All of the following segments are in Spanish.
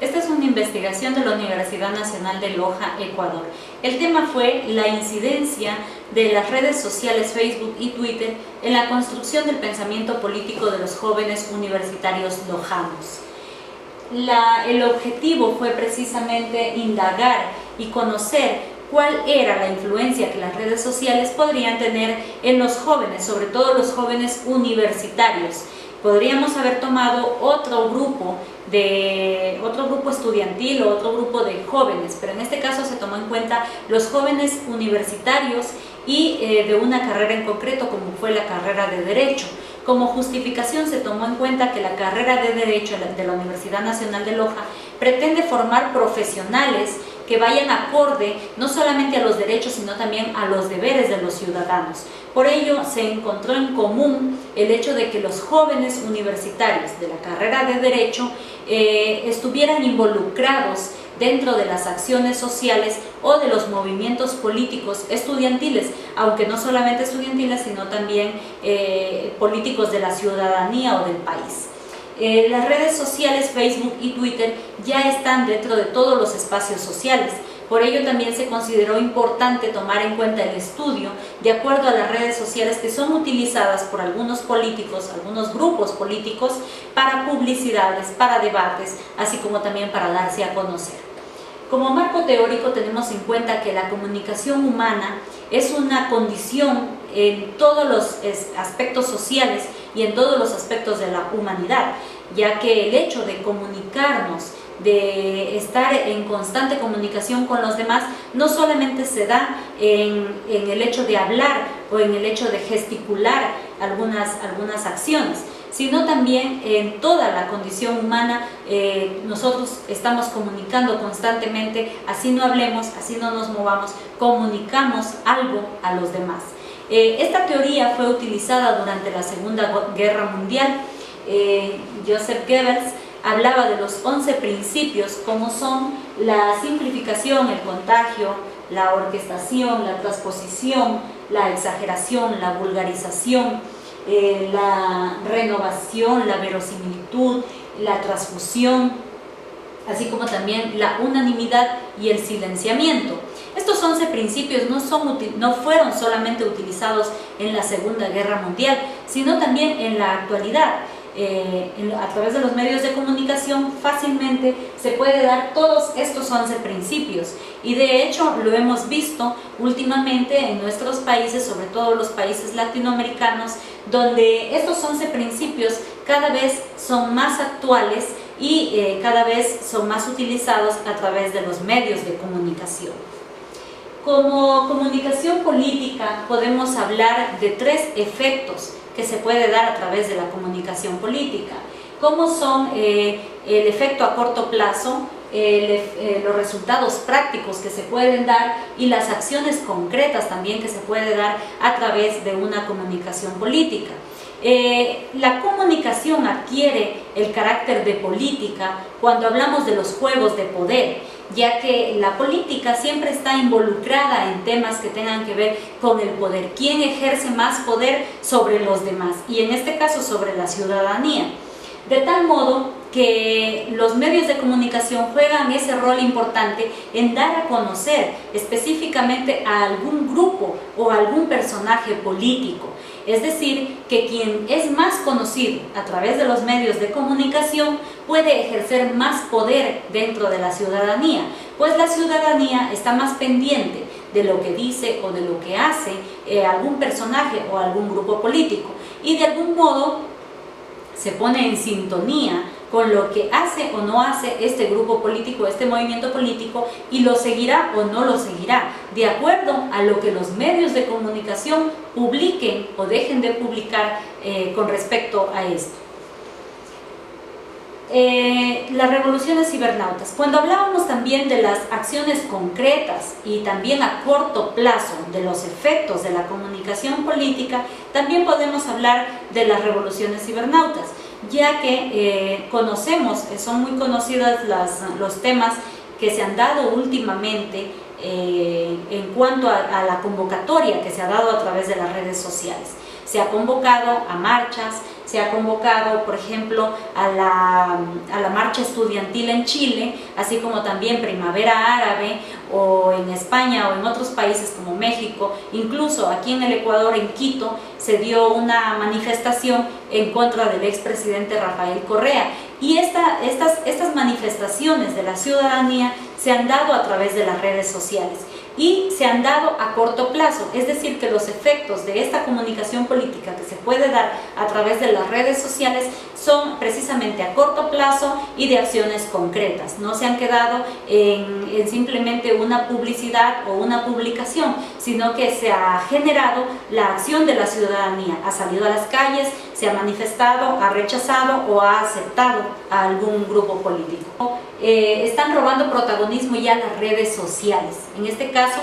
Esta es una investigación de la Universidad Nacional de Loja, Ecuador. El tema fue la incidencia de las redes sociales Facebook y Twitter en la construcción del pensamiento político de los jóvenes universitarios lojanos. El objetivo fue precisamente indagar y conocer cuál era la influencia que las redes sociales podrían tener en los jóvenes, sobre todo los jóvenes universitarios. Podríamos haber tomado otro grupo estudiantil o otro grupo de jóvenes, pero en este caso se tomó en cuenta los jóvenes universitarios y de una carrera en concreto, como fue la carrera de Derecho. Como justificación se tomó en cuenta que la carrera de Derecho de la Universidad Nacional de Loja pretende formar profesionales que vayan acorde no solamente a los derechos, sino también a los deberes de los ciudadanos. Por ello, se encontró en común el hecho de que los jóvenes universitarios de la carrera de Derecho estuvieran involucrados dentro de las acciones sociales o de los movimientos políticos estudiantiles, aunque no solamente estudiantiles, sino también políticos de la ciudadanía o del país. Las redes sociales Facebook y Twitter ya están dentro de todos los espacios sociales. Por ello también se consideró importante tomar en cuenta el estudio de acuerdo a las redes sociales que son utilizadas por algunos políticos, algunos grupos políticos para publicidades, para debates, así como también para darse a conocer. Como marco teórico tenemos en cuenta que la comunicación humana es una condición en todos los aspectos sociales y en todos los aspectos de la humanidad, ya que el hecho de comunicarnos, de estar en constante comunicación con los demás, no solamente se da en el hecho de hablar o en el hecho de gesticular algunas acciones, sino también en toda la condición humana. Nosotros estamos comunicando constantemente, así no hablemos, así no nos movamos, comunicamos algo a los demás. Esta teoría fue utilizada durante la Segunda Guerra Mundial. Joseph Goebbels hablaba de los 11 principios, como son la simplificación, el contagio, la orquestación, la transposición, la exageración, la vulgarización, la renovación, la verosimilitud, la transfusión, así como también la unanimidad y el silenciamiento. Estos 11 principios no fueron solamente utilizados en la Segunda Guerra Mundial, sino también en la actualidad. A través de los medios de comunicación fácilmente se puede dar todos estos 11 principios, y de hecho lo hemos visto últimamente en nuestros países, sobre todo los países latinoamericanos, donde estos 11 principios cada vez son más actuales y cada vez son más utilizados a través de los medios de comunicación. Como comunicación política podemos hablar de 3 efectos que se puede dar a través de la comunicación política, como son el efecto a corto plazo, los resultados prácticos que se pueden dar y las acciones concretas también que se puede dar a través de una comunicación política. La comunicación adquiere el carácter de política cuando hablamos de los juegos de poder, ya que la política siempre está involucrada en temas que tengan que ver con el poder, quién ejerce más poder sobre los demás, y en este caso sobre la ciudadanía. De tal modo que los medios de comunicación juegan ese rol importante en dar a conocer específicamente a algún grupo o a algún personaje político. Es decir, que quien es más conocido a través de los medios de comunicación puede ejercer más poder dentro de la ciudadanía, pues la ciudadanía está más pendiente de lo que dice o de lo que hace algún personaje o algún grupo político, y de algún modo se pone en sintonía con lo que hace o no hace este grupo político, este movimiento político, y lo seguirá o no lo seguirá, de acuerdo a lo que los medios de comunicación publiquen o dejen de publicar con respecto a esto. Las revoluciones cibernautas. Cuando hablábamos también de las acciones concretas y también a corto plazo de los efectos de la comunicación política, también podemos hablar de las revoluciones cibernautas, ya que son muy conocidos los temas que se han dado últimamente en cuanto a la convocatoria que se ha dado a través de las redes sociales. Se ha convocado a marchas, se ha convocado, por ejemplo, a la marcha estudiantil en Chile, así como también Primavera Árabe, o en España o en otros países como México, incluso aquí en el Ecuador, en Quito, se dio una manifestación en contra del expresidente Rafael Correa. Y estas manifestaciones de la ciudadanía se han dado a través de las redes sociales y se han dado a corto plazo, es decir, que los efectos de esta comunicación política que se puede dar a través de las redes sociales son precisamente a corto plazo y de acciones concretas. No se han quedado en simplemente una publicidad o una publicación, sino que se ha generado la acción de la ciudadanía, ha salido a las calles, se ha manifestado, ha rechazado o ha aceptado a algún grupo político. Están robando protagonismo ya las redes sociales. En este caso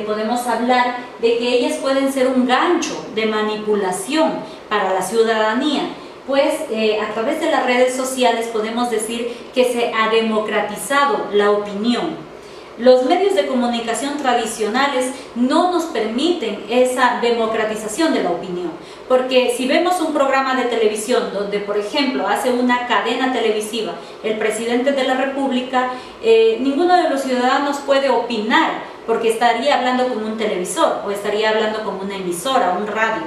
podemos hablar de que ellas pueden ser un gancho de manipulación para la ciudadanía, pues a través de las redes sociales podemos decir que se ha democratizado la opinión. Los medios de comunicación tradicionales no nos permiten esa democratización de la opinión, porque si vemos un programa de televisión donde, por ejemplo, hace una cadena televisiva el presidente de la República, ninguno de los ciudadanos puede opinar, porque estaría hablando como un televisor o estaría hablando como una emisora, un radio.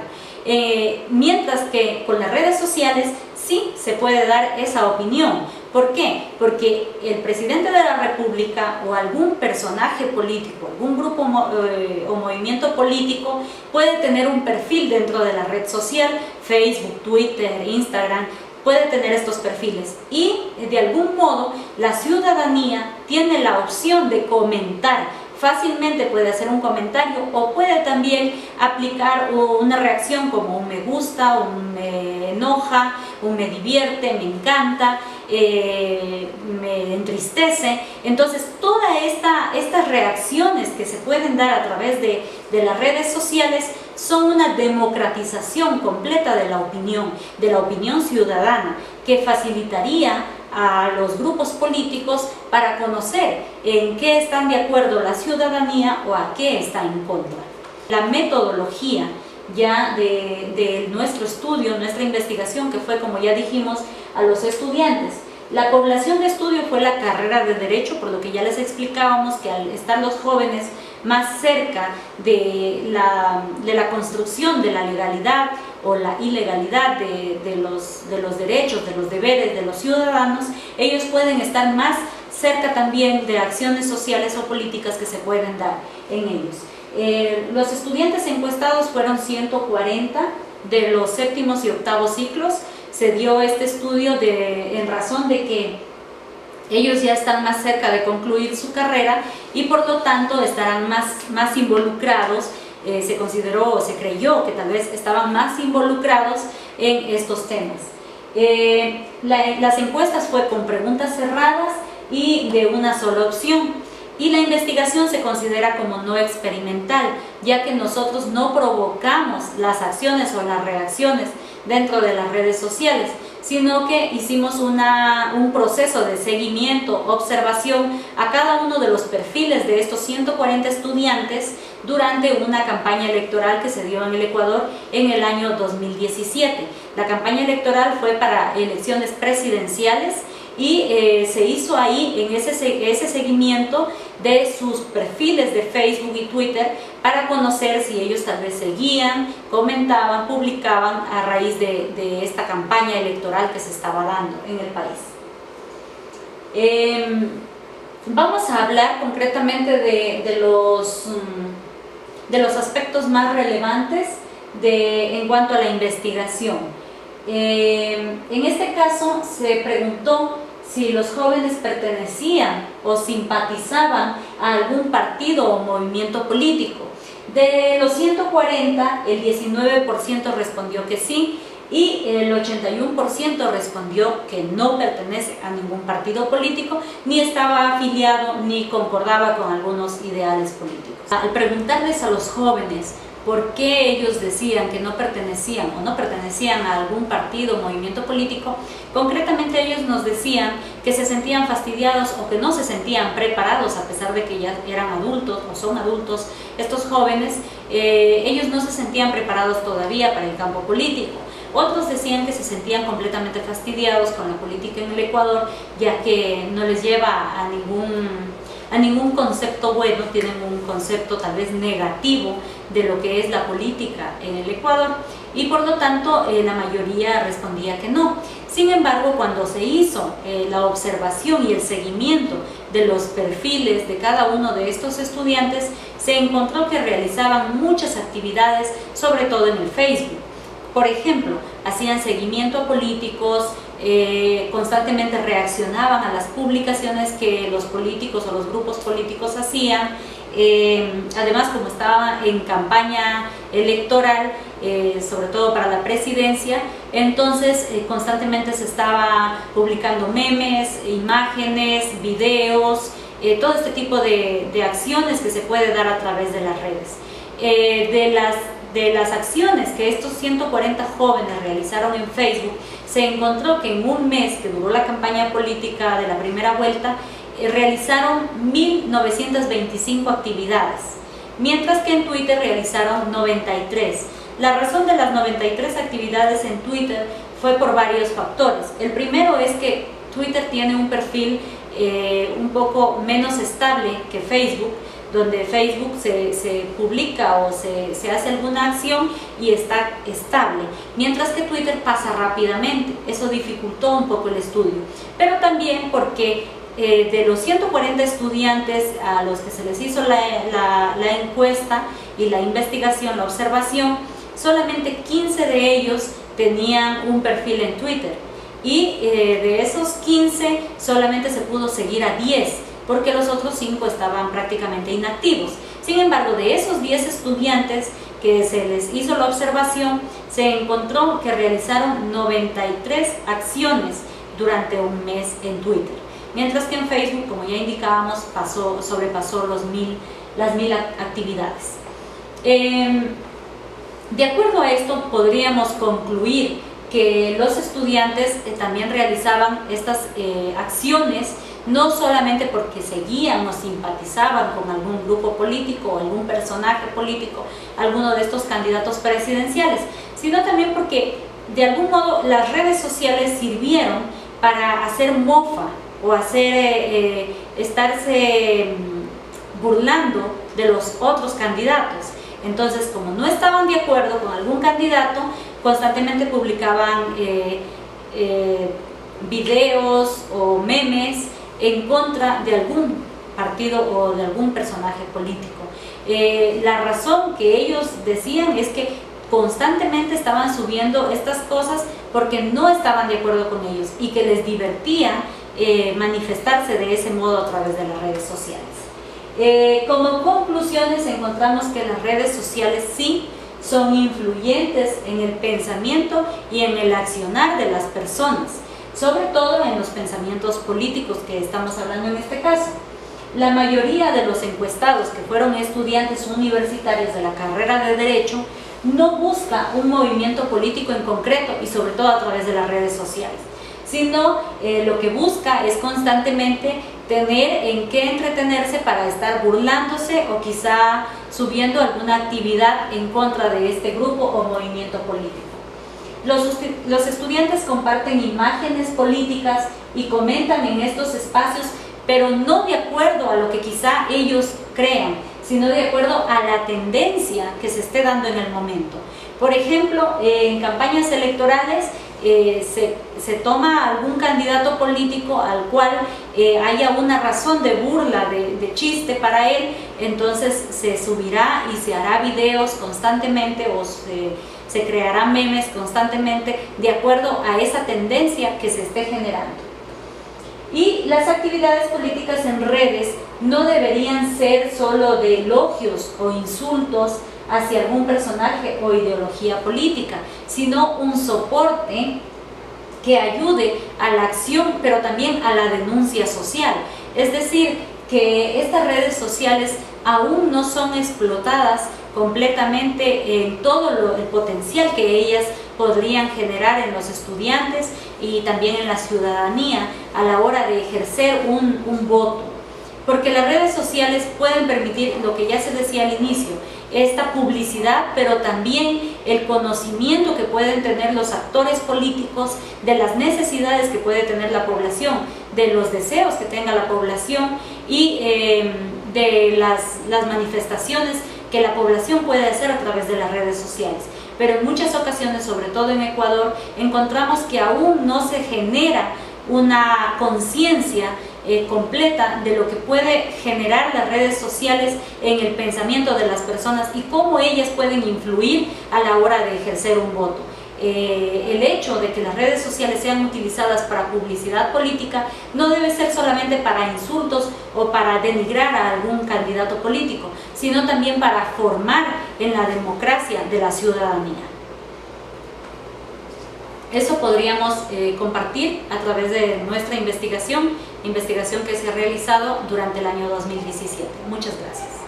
Mientras que con las redes sociales sí se puede dar esa opinión. ¿Por qué? Porque el presidente de la República o algún personaje político, algún grupo o movimiento político puede tener un perfil dentro de la red social, Facebook, Twitter, Instagram, puede tener estos perfiles y de algún modo la ciudadanía tiene la opción de comentar. Fácilmente puede hacer un comentario o puede también aplicar una reacción como un me gusta, un me enoja, un me divierte, me encanta, me entristece. Entonces todas estas reacciones que se pueden dar a través de las redes sociales son una democratización completa de la opinión ciudadana, que facilitaría a los grupos políticos para conocer en qué están de acuerdo la ciudadanía o a qué está en contra. La metodología ya de nuestro estudio, nuestra investigación, que fue, como ya dijimos, a los estudiantes. La población de estudio fue la carrera de Derecho, por lo que ya les explicábamos que al estar los jóvenes más cerca de la construcción de la legalidad o la ilegalidad de los derechos, de los deberes de los ciudadanos, ellos pueden estar más cerca también de acciones sociales o políticas que se pueden dar en ellos. Los estudiantes encuestados fueron 140 de los séptimos y octavos ciclos. Se dio este estudio en razón de que ellos ya están más cerca de concluir su carrera y por lo tanto estarán más involucrados. Se consideró o se creyó que tal vez estaban más involucrados en estos temas. Las encuestas fue con preguntas cerradas y de una sola opción, y la investigación se considera como no experimental, ya que nosotros no provocamos las acciones o las reacciones dentro de las redes sociales, sino que hicimos un proceso de seguimiento, observación a cada uno de los perfiles de estos 140 estudiantes durante una campaña electoral que se dio en el Ecuador en el año 2017. La campaña electoral fue para elecciones presidenciales y se hizo ahí en ese seguimiento de sus perfiles de Facebook y Twitter para conocer si ellos tal vez seguían, comentaban, publicaban a raíz de esta campaña electoral que se estaba dando en el país. Vamos a hablar concretamente de los aspectos más relevantes en cuanto a la investigación. En este caso se preguntó si los jóvenes pertenecían o simpatizaban a algún partido o movimiento político. De los 140, el 19% respondió que sí y el 81% respondió que no pertenece a ningún partido político, ni estaba afiliado ni concordaba con algunos ideales políticos. Al preguntarles a los jóvenes por qué ellos decían que no pertenecían o no pertenecían a algún partido o movimiento político, concretamente ellos nos decían que se sentían fastidiados o que no se sentían preparados, a pesar de que ya eran adultos o son adultos estos jóvenes, ellos no se sentían preparados todavía para el campo político. Otros decían que se sentían completamente fastidiados con la política en el Ecuador, ya que no les lleva a ningún concepto bueno, tienen un concepto tal vez negativo de lo que es la política en el Ecuador, y por lo tanto la mayoría respondía que no. Sin embargo, cuando se hizo la observación y el seguimiento de los perfiles de cada uno de estos estudiantes, se encontró que realizaban muchas actividades, sobre todo en el Facebook. Por ejemplo, hacían seguimiento a políticos, constantemente reaccionaban a las publicaciones que los políticos o los grupos políticos hacían. Además, como estaba en campaña electoral, sobre todo para la presidencia, entonces constantemente se estaba publicando memes, imágenes, videos, todo este tipo de acciones que se puede dar a través de las redes. De las acciones que estos 140 jóvenes realizaron en Facebook, se encontró que en un mes que duró la campaña política de la primera vuelta, realizaron 1.925 actividades, mientras que en Twitter realizaron 93. La razón de las 93 actividades en Twitter fue por varios factores. El primero es que Twitter tiene un perfil un poco menos estable que Facebook, donde Facebook se publica o se hace alguna acción y está estable, mientras que Twitter pasa rápidamente. Eso dificultó un poco el estudio, pero también porque de los 140 estudiantes a los que se les hizo la encuesta y la investigación, la observación, solamente 15 de ellos tenían un perfil en Twitter, y de esos 15 solamente se pudo seguir a 10, porque los otros 5 estaban prácticamente inactivos. Sin embargo, de esos 10 estudiantes que se les hizo la observación, se encontró que realizaron 93 acciones durante un mes en Twitter, mientras que en Facebook, como ya indicábamos, sobrepasó las 1000 actividades. De acuerdo a esto, podríamos concluir que los estudiantes también realizaban estas acciones no solamente porque seguían o simpatizaban con algún grupo político o algún personaje político, alguno de estos candidatos presidenciales, sino también porque de algún modo las redes sociales sirvieron para hacer mofa o estarse burlando de los otros candidatos. Entonces, como no estaban de acuerdo con algún candidato, constantemente publicaban videos o memes en contra de algún partido o de algún personaje político. La razón que ellos decían es que constantemente estaban subiendo estas cosas porque no estaban de acuerdo con ellos y que les divertía manifestarse de ese modo a través de las redes sociales. Como conclusiones, encontramos que las redes sociales sí son influyentes en el pensamiento y en el accionar de las personas, sobre todo en los pensamientos políticos que estamos hablando en este caso. La mayoría de los encuestados, que fueron estudiantes universitarios de la carrera de Derecho, no busca un movimiento político en concreto y sobre todo a través de las redes sociales, sino lo que busca es constantemente tener en qué entretenerse para estar burlándose o quizá subiendo alguna actividad en contra de este grupo o movimiento político. Los estudiantes comparten imágenes políticas y comentan en estos espacios, pero no de acuerdo a lo que quizá ellos crean, sino de acuerdo a la tendencia que se esté dando en el momento. Por ejemplo, en campañas electorales se toma algún candidato político al cual haya una razón de burla, de chiste para él, entonces se subirá y se hará videos constantemente o se crearán memes constantemente de acuerdo a esa tendencia que se esté generando. Y las actividades políticas en redes no deberían ser solo de elogios o insultos hacia algún personaje o ideología política, sino un soporte que ayude a la acción, pero también a la denuncia social. Es decir, que estas redes sociales aún no son explotadas completamente en todo el potencial que ellas podrían generar en los estudiantes y también en la ciudadanía a la hora de ejercer un voto. Porque las redes sociales pueden permitir lo que ya se decía al inicio, esta publicidad, pero también el conocimiento que pueden tener los actores políticos de las necesidades que puede tener la población, de los deseos que tenga la población y de las manifestaciones que la población puede hacer a través de las redes sociales. Pero en muchas ocasiones, sobre todo en Ecuador, encontramos que aún no se genera una conciencia completa de lo que puede generar las redes sociales en el pensamiento de las personas y cómo ellas pueden influir a la hora de ejercer un voto. El hecho de que las redes sociales sean utilizadas para publicidad política no debe ser solamente para insultos o para denigrar a algún candidato político, sino también para formar en la democracia de la ciudadanía. Eso podríamos compartir a través de nuestra investigación que se ha realizado durante el año 2017. Muchas gracias.